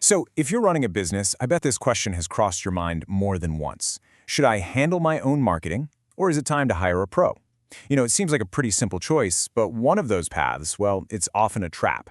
So, if you're running a business, I bet this question has crossed your mind more than once. Should I handle my own marketing, or is it time to hire a pro? It seems like a pretty simple choice, but one of those paths, well, it's often a trap.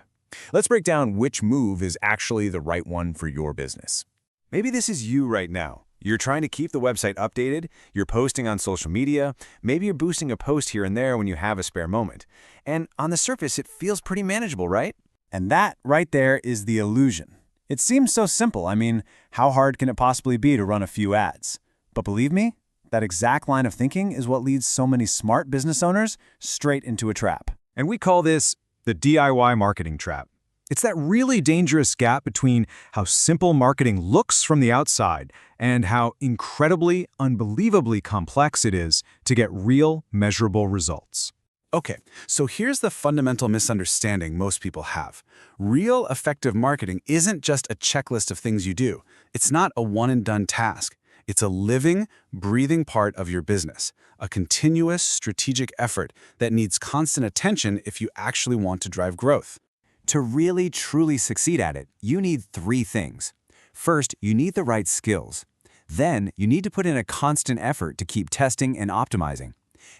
Let's break down which move is actually the right one for your business. Maybe this is you right now. You're trying to keep the website updated, you're posting on social media, maybe you're boosting a post here and there when you have a spare moment. And on the surface, it feels pretty manageable, right? And that right there is the illusion. It seems so simple. I mean, how hard can it possibly be to run a few ads? But believe me, that exact line of thinking is what leads so many smart business owners straight into a trap. And we call this the DIY marketing trap. It's that really dangerous gap between how simple marketing looks from the outside and how incredibly, unbelievably complex it is to get real, measurable results. Okay, so here's the fundamental misunderstanding most people have. Real effective marketing isn't just a checklist of things you do. It's not a one-and-done task. It's a living, breathing part of your business, a continuous strategic effort that needs constant attention if you actually want to drive growth. To really, truly succeed at it, you need three things. First, you need the right skills. Then, you need to put in a constant effort to keep testing and optimizing.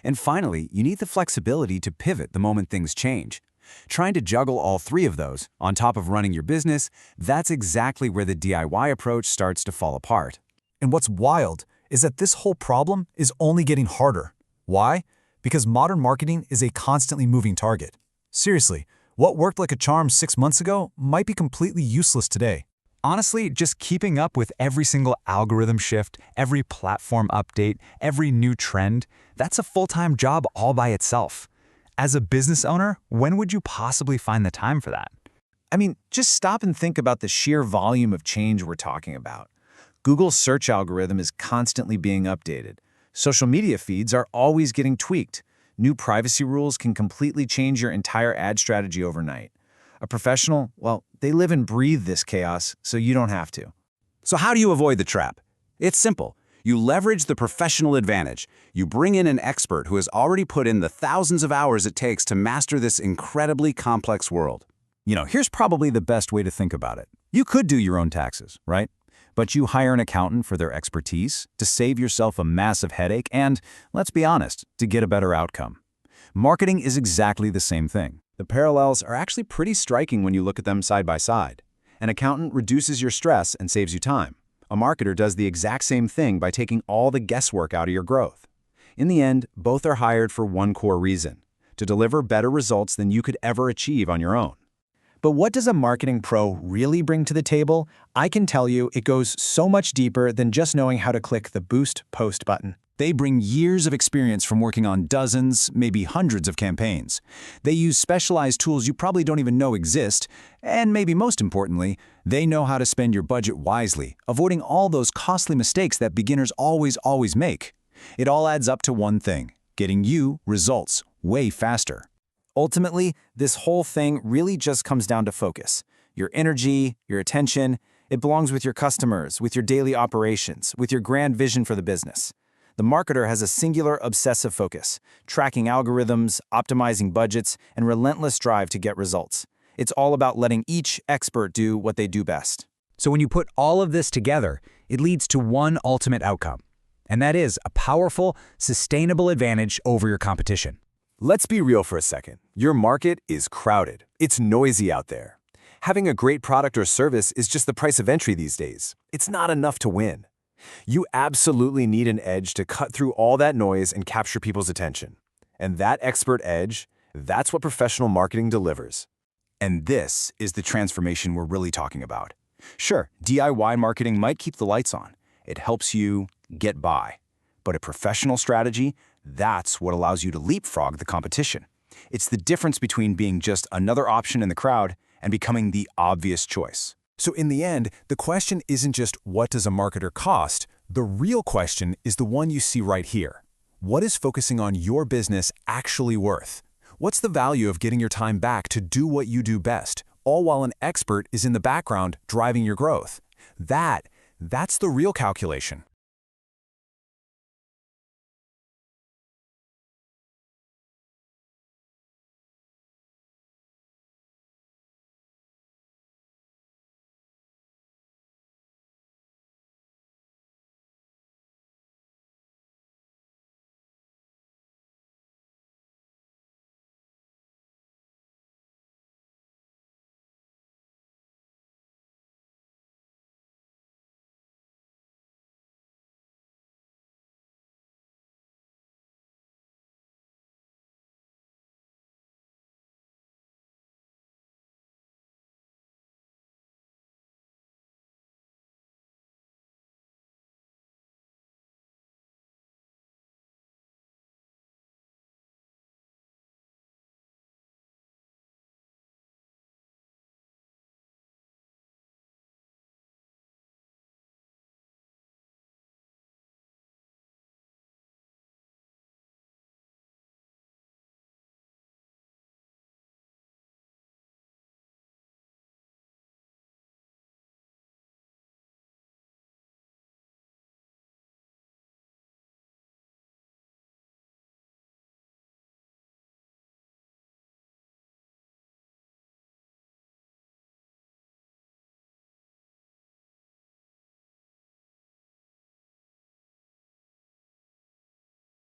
And finally, you need the flexibility to pivot the moment things change. Trying to juggle all three of those, on top of running your business, that's exactly where the DIY approach starts to fall apart. And what's wild is that this whole problem is only getting harder. Why? Because modern marketing is a constantly moving target. Seriously, what worked like a charm 6 months ago might be completely useless today. Honestly, just keeping up with every single algorithm shift, every platform update, every new trend, that's a full-time job all by itself. As a business owner, when would you possibly find the time for that? I mean, just stop and think about the sheer volume of change we're talking about. Google's search algorithm is constantly being updated. Social media feeds are always getting tweaked. New privacy rules can completely change your entire ad strategy overnight. A professional, well, they live and breathe this chaos, so you don't have to. So how do you avoid the trap? It's simple. You leverage the professional advantage. You bring in an expert who has already put in the thousands of hours it takes to master this incredibly complex world. Here's probably the best way to think about it. You could do your own taxes, right? But you hire an accountant for their expertise to save yourself a massive headache and, let's be honest, to get a better outcome. Marketing is exactly the same thing. The parallels are actually pretty striking when you look at them side by side. An accountant reduces your stress and saves you time. A marketer does the exact same thing by taking all the guesswork out of your growth. In the end, both are hired for one core reason: to deliver better results than you could ever achieve on your own. But what does a marketing pro really bring to the table? I can tell you it goes so much deeper than just knowing how to click the Boost Post button. They bring years of experience from working on dozens, maybe hundreds of campaigns. They use specialized tools you probably don't even know exist, and maybe most importantly, they know how to spend your budget wisely, avoiding all those costly mistakes that beginners always make. It all adds up to one thing: getting you results way faster. Ultimately, this whole thing really just comes down to focus. Your energy, your attention, it belongs with your customers, with your daily operations, with your grand vision for the business. The marketer has a singular obsessive focus, tracking algorithms, optimizing budgets, and relentless drive to get results. It's all about letting each expert do what they do best. So when you put all of this together, it leads to one ultimate outcome. And that is a powerful, sustainable advantage over your competition. Let's be real for a second. Your market is crowded. It's noisy out there. Having a great product or service is just the price of entry these days. It's not enough to win. You absolutely need an edge to cut through all that noise and capture people's attention. And that expert edge, that's what professional marketing delivers. And this is the transformation we're really talking about. Sure, DIY marketing might keep the lights on. It helps you get by. But a professional strategy, that's what allows you to leapfrog the competition. It's the difference between being just another option in the crowd and becoming the obvious choice. So in the end, the question isn't just what does a marketer cost? The real question is the one you see right here. What is focusing on your business actually worth? What's the value of getting your time back to do what you do best, all while an expert is in the background driving your growth? That's the real calculation.